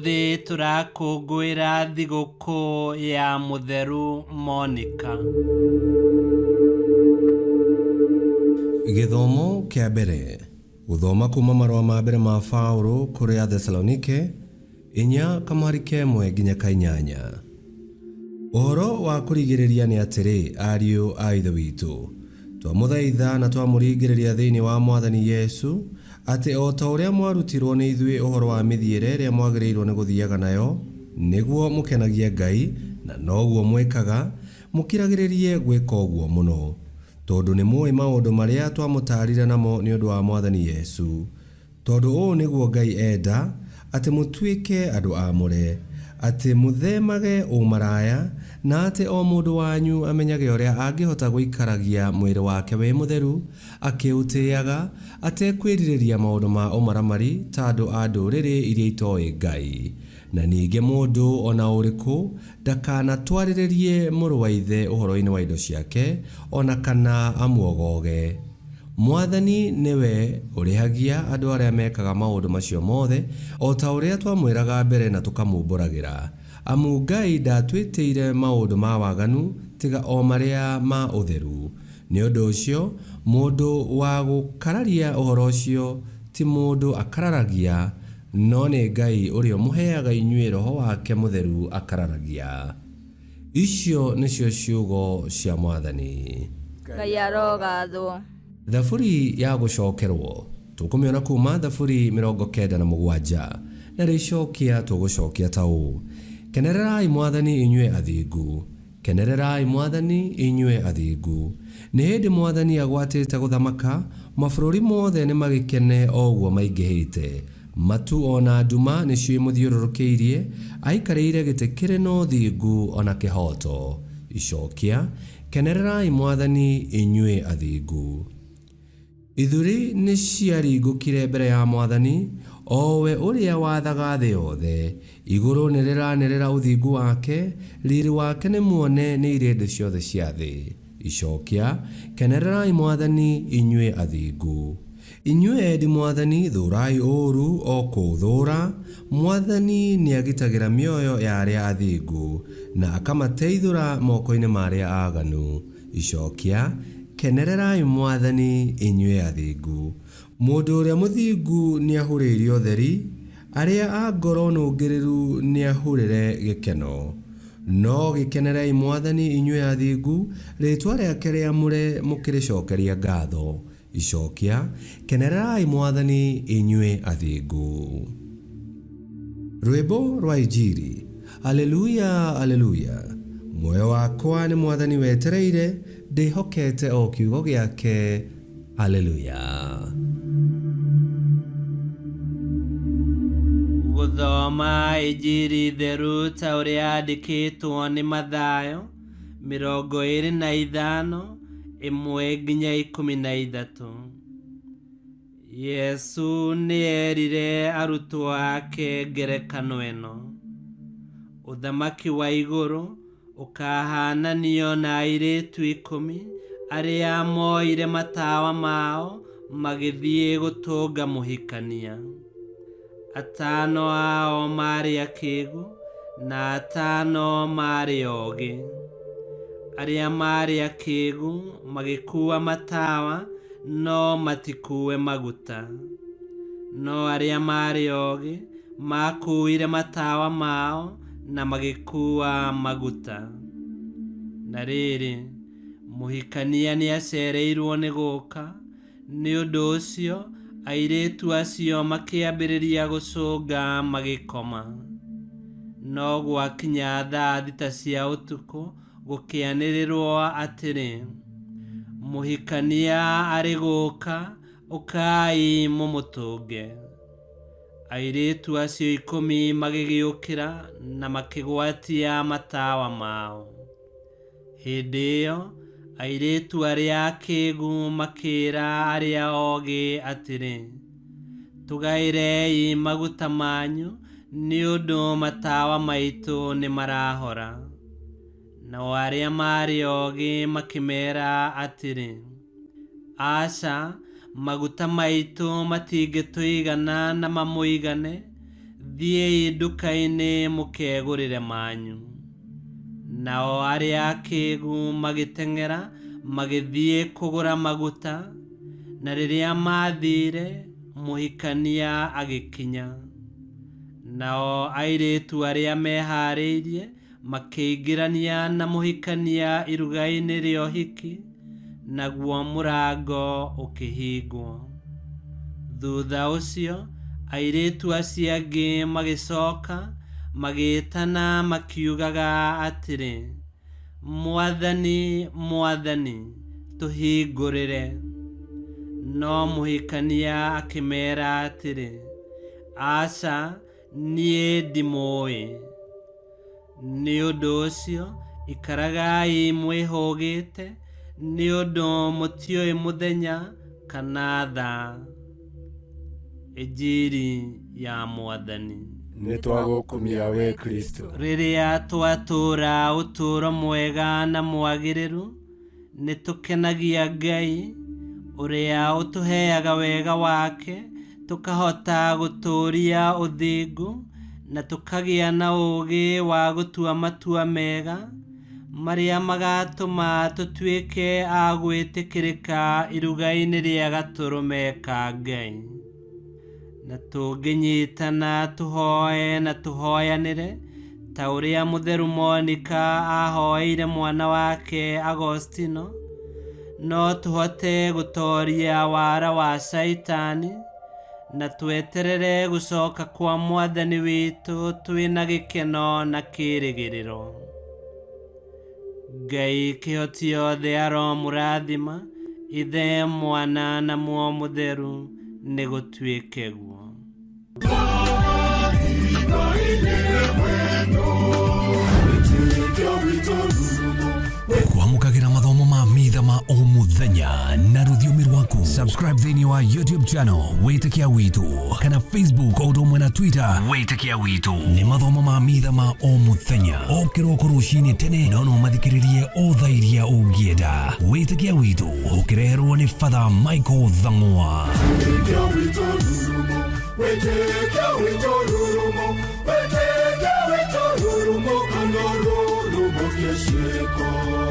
Umuthi turakungwira thigũkũ ya Mũtheru Monica. Gĩthomo kĩa mbere. Gũthoma kuma marũa ma mbere ma Paulo kũrĩ Athesalonike 4:1 nginya 8. Ũhoro wa kũrigĩrĩria nĩ atĩrĩ, ariũ a Ithe witũ, twamũthaitha na twamũringĩrĩria thĩinĩ wa Mwathani Yesu atĩ o ta ũrĩa mwarutirwo nĩ ithuĩ ũhoro wa mĩthiĩre ĩrĩa mwagĩrĩirwo nĩ gũthiaga nayo, nĩguo mũkenagie Ngai, na noguo mwĩkaga, mũkiragĩrĩrie gwĩka ũguo mũno, tondũ nĩ mũĩ maũndũ marĩa twamũtaarire namo nĩ ũndũ wa Mwathani Yesu. Tondũ ũũ nĩguo Ngai enda, atĩ mũtuĩke andũ aamũre, atĩ mũthemage ũmaraya, na atĩ o mũndũ wanyu amenyage ũrĩa angĩhota gũikaragia mwĩrĩ wake wĩ mũtheru, akĩũtĩaga, atekwĩrirĩria maũndũ ma ũmaramari ta andũ a ndũrĩrĩ iria itoĩ Ngai. Na ningĩ mũndũ ona ũrĩkũ ndakanatwarĩrĩrie mũrũ wa ithe ũhoro-inĩ wa indo ciake, ona kana amuogoge. Mwathani nĩwe ũrĩhagia andũ arĩa mekaga maũndũ macio mothe, o ta ũrĩa twamwĩraga mbere na tũkamũmbũragĩra. Amu Ngai ndatwĩtĩire maũndũ ma waganu tiga o marĩa ma ũtheru. Nĩ ũndũ ũcio, mũndũ wa gũkararia ũhoro ũcio ti mũndũ akararagia, no nĩ Ngai ũrĩa mũheaga inyuĩ Roho wake mũtheru akararagia. Icio nĩcio ciugo cia Mwathani. Ngai arogathwo. Thaburi ya gũcokerwo tũkũmĩona kuma thaburi 97 na rĩcokia tũgũcokia ta ũũ: Kenererai Mwathani inyuĩ athingu, kenererai Mwathani inyuĩ athingu. Nĩ hĩndĩ Mwathani agwatĩte gũthamaka, mabũrũri mothe nĩ magĩkene o ũguo maingĩhĩte. Matu ona nduma nĩcio imũthiũrũrũkĩirie, aikarĩire gĩtĩ kĩrĩ na ũthingu ona kĩhoto. Icokia: kenererai Mwathani inyuĩ athingu. Ithuri nĩ ciaringũkire mbere ya Mwathani, o we ũrĩa wathaga thĩ yothe. Igũrũ nĩ rĩranĩrĩra ũthingu wake, riri wake nĩ muone nĩ irĩndĩ ciothe cia thĩ. Icokia: kenererai Mwathani inyuĩ athingu. Inyuĩ endi Mwathani, thũrai ũũru o kũũthũra. Mwathani nĩ agitagĩra mĩoyo ya arĩa athingu, na akamateithũra moko-inĩ ma arĩa aaganu. Icokia: kenererai Mwathani inyuĩ athingu. Mũndũ ũrĩa mũthingu nĩ ahũrĩire ũtheri, arĩa a ngoro nũngĩrĩru nĩ ahũrĩre gĩkeno. No gĩkenerei Mwathani inyuĩ athingu, rĩĩtwa rĩake rĩamũre mũkĩrĩcokeria ngatho. Icokia: kenererai Mwathani inyuĩ athingu. Rwĩmbo rwa Injili. Aleluya, aleluya. Muoyo wakwa nĩ Mwathani wetereire, ndĩhokete o kiugo gĩake. Aleluya. Gũthoma Injili theru ta ũrĩa yandĩkĩtwo nĩ Mathayo 25:1 nginya 13. Yesu nĩ erire arutwo ake ngerekano ĩno: ũthamaki wa igũrũ ũkahananio na airĩtu 10 arĩa moire matawa mao magĩthiĩ gũtũnga mũhikania. 5 ao marĩ akĩĩgu na 5 marĩ oogĩ. Arĩa marĩ akĩĩgu magĩkuua matawa no matikuue maguta, no arĩa marĩ oogĩ makuuire matawa mao na magĩkuua maguta. Na rĩrĩ, mũhikania nĩ acereirwo nĩ gũũka, nĩ ũndũ ũcio airĩtu acio makĩambĩrĩria gũcũnga magĩkoma. No gwakinya thaa 6 cia ũtukũ gũkĩanĩrĩrwo atĩrĩ, mũhikania arĩ gũũka, ũkai mũmũtũnge. Airĩtu acio 10 magĩgĩũkĩra na makĩgwatia matawa mao. Hĩndĩ ĩyo airĩtu arĩa akĩĩgu makĩĩra arĩa oogĩ atĩrĩ, tũgaĩrei maguta manyu, nĩ ũndũ matawa maitũ nĩ marahora. Nao arĩa marĩ oogĩ makĩmeera atĩrĩ, aca, maguta maitũ matingĩtũigana na mamũigane, thiĩi nduka-inĩ mũkegũrĩre manyu. Nao arĩa akĩĩgu magĩteng'era magĩthiĩ kũgũra maguta, na rĩrĩa mathire mũhikania agĩkinya. Nao airĩtu arĩa meharĩirie makĩingĩrania na mũhikania iruga-inĩ rĩa ũhiki, naguo mũrango ũkĩhingwo. Thutha ũcio airĩtu acio angĩ magĩcoka magĩtana makiugaga atĩrĩ, Mwathani, Mwathani, tũhingũrĩre. No mũhikania akĩmera atĩrĩ, aca, niĩ ndimũĩ. Nĩ ũndũ ũcio ikaragai mwĩhũgĩte, nĩ ũndũ mũtiũĩ mũthenya kana thaa. Injiri ya Mwathani. Nĩ twagũkumia we Kristo. Rĩrĩa twatũũra ũtũũro mwega na mwagĩrĩru, nĩ tũkenagia Ngai ũrĩa ũtũheaga wega wake, tũkahota gũtũũria ũthingu na tũkagĩa na ũũgĩ wa gũtua matua mega marĩa magatũma tũtuĩke a gwĩtĩkĩrĩka iruga-inĩ rĩa gatũrũme ka Ngai. Na tũngĩnyitana tũhoe na tũhoyanĩre ta ũrĩa mũtheru Monika ahoeire mwana wake Agostino, no tũhote gũtooria wara wa Saitani na tweterere gũcoka kwa Mwathani witũ twĩna gĩkeno na kĩĩrĩgĩrĩro. Ngai kĩhoti yothe aromũrathima, Ithe, Mwana na Muoyo Mũtheru, nĩ gũtuĩke guo. Kwamũkagĩra mathomo ma Mitha ma o mũthenya na rũthiomi rwaku. Subscribe thĩinĩ wa YouTube channel Witikia Witu, kana Facebook o ũndũ ũmwe na Twitter Witikia Witu. Nĩ mathomo ma Mitha ma o mũthenya, o kĩroko rũcinĩ tene, no mathikĩrĩrie o thaa iria ũngĩenda. Witikia Witu ũkĩreherwo nĩ Father Michael Thang'wa. Witikia Witu rurumo, Witikia Witu rurumo, Witikia Witu rurumo, kana rurumo kiesheko.